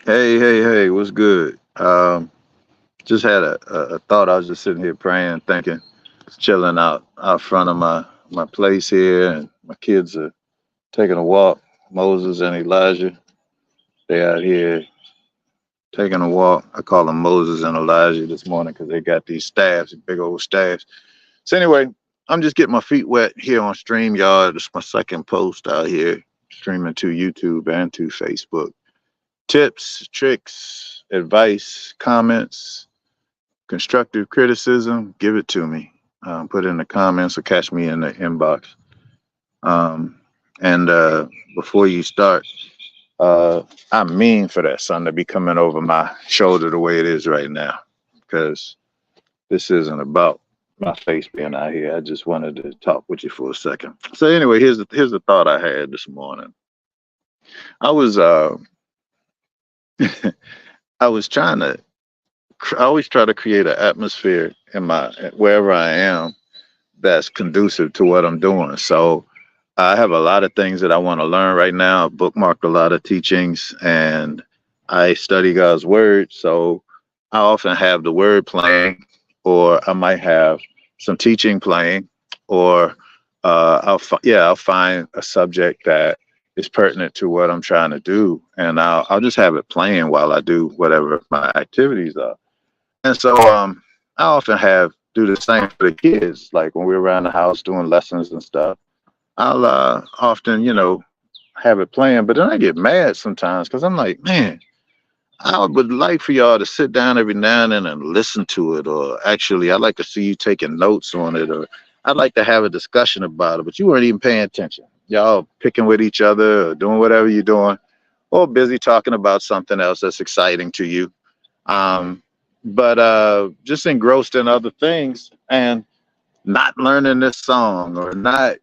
Hey, what's good? Just had a thought. I was just sitting here praying, thinking, chilling out front of my place here, and my kids are taking a walk. Moses and Elijah, they out here taking a walk. I call them Moses and Elijah this morning because they got these staffs, big old staffs. So anyway, I'm just getting my feet wet here on StreamYard. It's my second post out here, streaming to YouTube and to Facebook. Tips, tricks, advice, comments, constructive criticism, give it to me. Put it in the comments or catch me in the inbox. Um, and before you start, I mean for that sun to be coming over my shoulder the way it is right now, because this isn't about my face being out here. I just wanted to talk with you for a second. So anyway, here's the thought I had this morning. I was I was trying to I always try to create an atmosphere in my wherever I am that's conducive to what I'm doing. So I have a lot of things that I want to learn right now. I've bookmarked a lot of teachings and I study God's word. So I often have the word playing, or I might have some teaching playing, or I'll find a subject that is pertinent to what I'm trying to do, and I'll just have it playing while I do whatever my activities are. And so I often have do the same for the kids. Like when we're around the house doing lessons and stuff, I'll often, have it playing. But then I get mad sometimes because I'm like, man, I would like for y'all to sit down every now and then and listen to it. Or actually, I'd like to see you taking notes on it. Or I'd like to have a discussion about it. But you weren't even paying attention. Y'all picking with each other or doing whatever you're doing, or busy talking about something else that's exciting to you. Um, but just engrossed in other things and not learning this song or not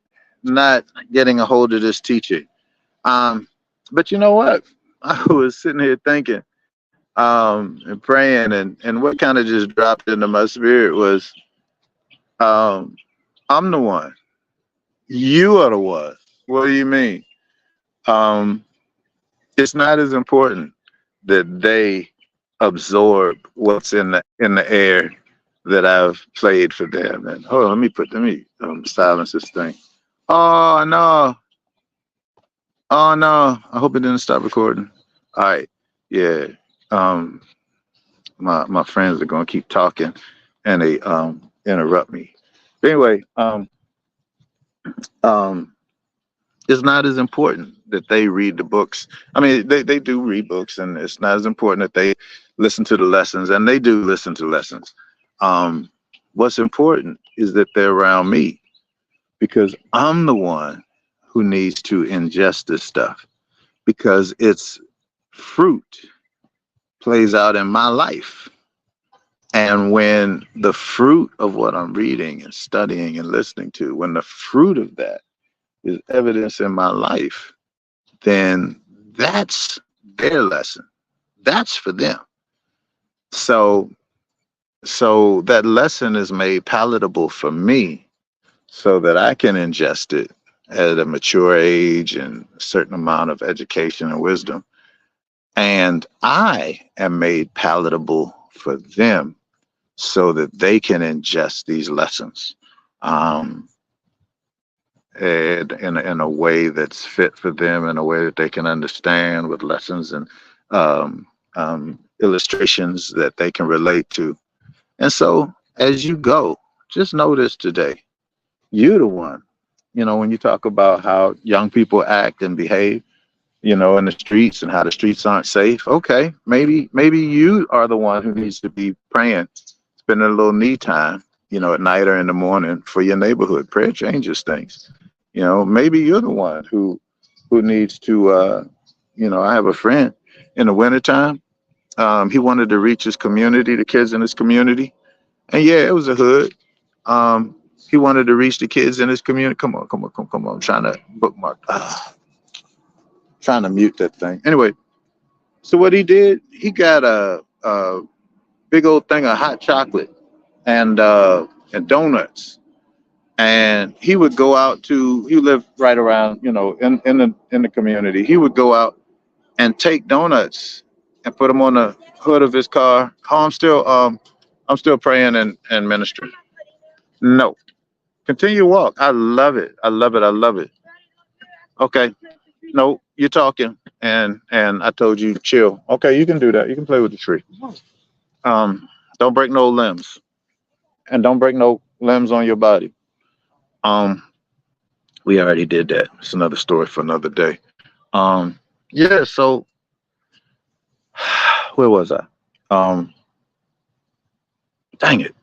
getting a hold of this teaching. Um, but you know what? I was sitting here thinking and praying, and what kind of just dropped into my spirit was, um, I'm the one. You are the one. What do you mean? Um, it's not as important that they absorb what's in the air that I've played for them. And hold on, let me silence this thing. Oh no, oh no! I hope it didn't stop recording. All right, yeah. Um, my friends are gonna keep talking, and they interrupt me. But anyway, um, it's not as important that they read the books. I mean, they do read books, and it's not as important that they listen to the lessons, and they do listen to lessons. Um, what's important is that they're around me because I'm the one who needs to ingest this stuff because its fruit plays out in my life. And when the fruit of what I'm reading and studying and listening to, when the fruit of that is evidence in my life, then that's their lesson. That's for them. So so that lesson is made palatable for me so that I can ingest it at a mature age and a certain amount of education and wisdom. And I am made palatable for them so that they can ingest these lessons um, in a way that's fit for them, in a way that they can understand with lessons and um, illustrations that they can relate to. And so as you go, just notice today, you're the one. When you talk about how young people act and behave, in the streets and how the streets aren't safe. Okay, maybe you are the one who needs to be praying, spending a little need time, at night or in the morning for your neighborhood. Prayer changes things. Maybe you're the one who needs to. I have a friend in the wintertime. He wanted to reach his community, the kids in his community, and yeah, it was a hood. Um, he wanted to reach the kids in his community. Come on. I'm trying to bookmark. Trying to mute that thing. Anyway, so what he did, he got a big old thing of hot chocolate and donuts, and he would go out to. He lived right around, in the community. He would go out and take donuts and put him on the hood of his car. Oh, I'm still praying and ministering. No, continue walk. I love it. I love it. I love it. Okay. No, you're talking, and I told you chill. Okay, you can do that. You can play with the tree. Don't break no limbs, and don't break no limbs on your body. Um, we already did that. It's another story for another day. Yeah. So where was I? Um, dang it.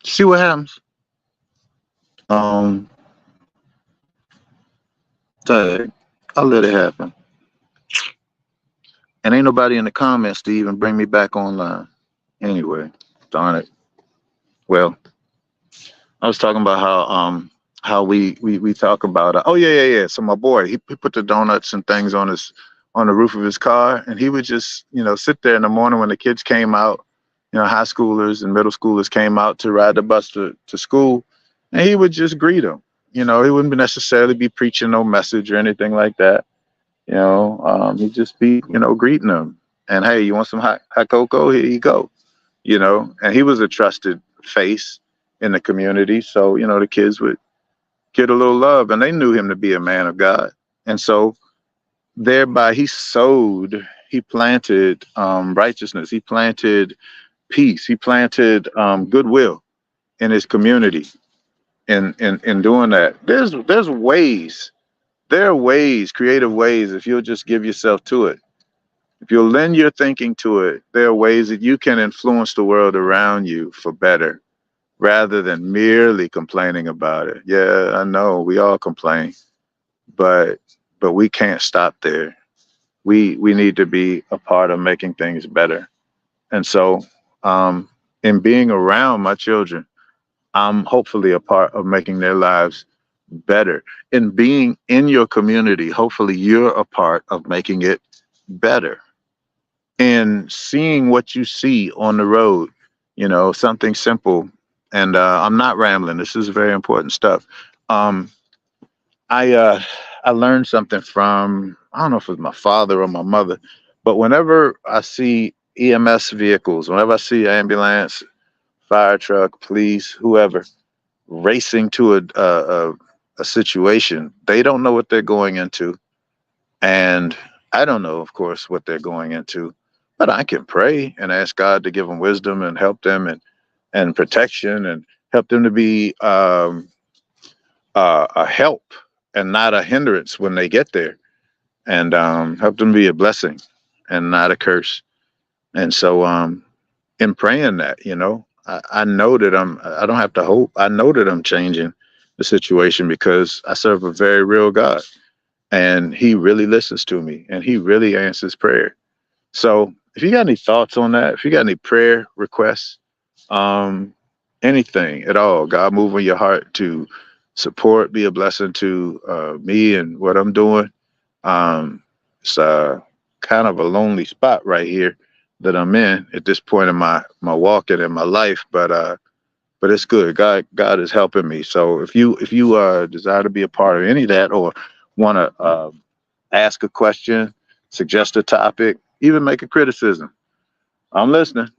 See what happens. Um, dang, I'll let it happen. And ain't nobody in the comments to even bring me back online. Anyway, darn it. Well, I was talking about how we talk about oh yeah. So my boy he put the donuts and things on the roof of his car, and he would just sit there in the morning when the kids came out, high schoolers and middle schoolers came out to ride the bus to school, and he would just greet them. He wouldn't necessarily be preaching no message or anything like that. He'd just be greeting them, and hey, you want some hot cocoa? Here you go. And he was a trusted face in the community. So, the kids would get a little love, and they knew him to be a man of God. And so thereby he planted righteousness. He planted peace. He planted goodwill in his community. In doing that, there's ways. There are ways, creative ways, if you'll just give yourself to it. If you'll lend your thinking to it, there are ways that you can influence the world around you for better rather than merely complaining about it. Yeah, I know we all complain, but we can't stop there. We need to be a part of making things better. And so in being around my children, I'm hopefully a part of making their lives better. In being in your community, hopefully you're a part of making it better. And seeing what you see on the road, something simple. And I'm not rambling. This is very important stuff. Um, I learned something from, I don't know if it was my father or my mother, but whenever I see EMS vehicles, whenever I see ambulance, fire truck, police, whoever racing to a situation, they don't know what they're going into, and I don't know, of course, what they're going into, but I can pray and ask God to give them wisdom and help them and protection and help them to be a help and not a hindrance when they get there, and help them be a blessing and not a curse. And so in praying that, I know that I don't have to hope. I know that I'm changing the situation because I serve a very real God, and he really listens to me and he really answers prayer. So if you got any thoughts on that, if you got any prayer requests, um, anything at all, God move on your heart to support, be a blessing to me and what I'm doing. It's kind of a lonely spot right here that I'm in at this point in my walking in my life, but it's good. God is helping me. So if you desire to be a part of any of that, or want to ask a question, suggest a topic, even make a criticism, I'm listening.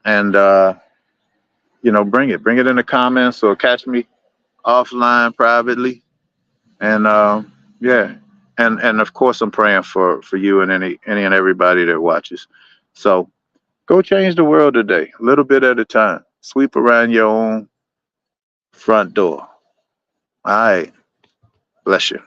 And bring it in the comments or catch me offline privately. And yeah, and of course I'm praying for you and any and everybody that watches. So go change the world today, a little bit at a time. Sweep around your own front door. All right. Bless you.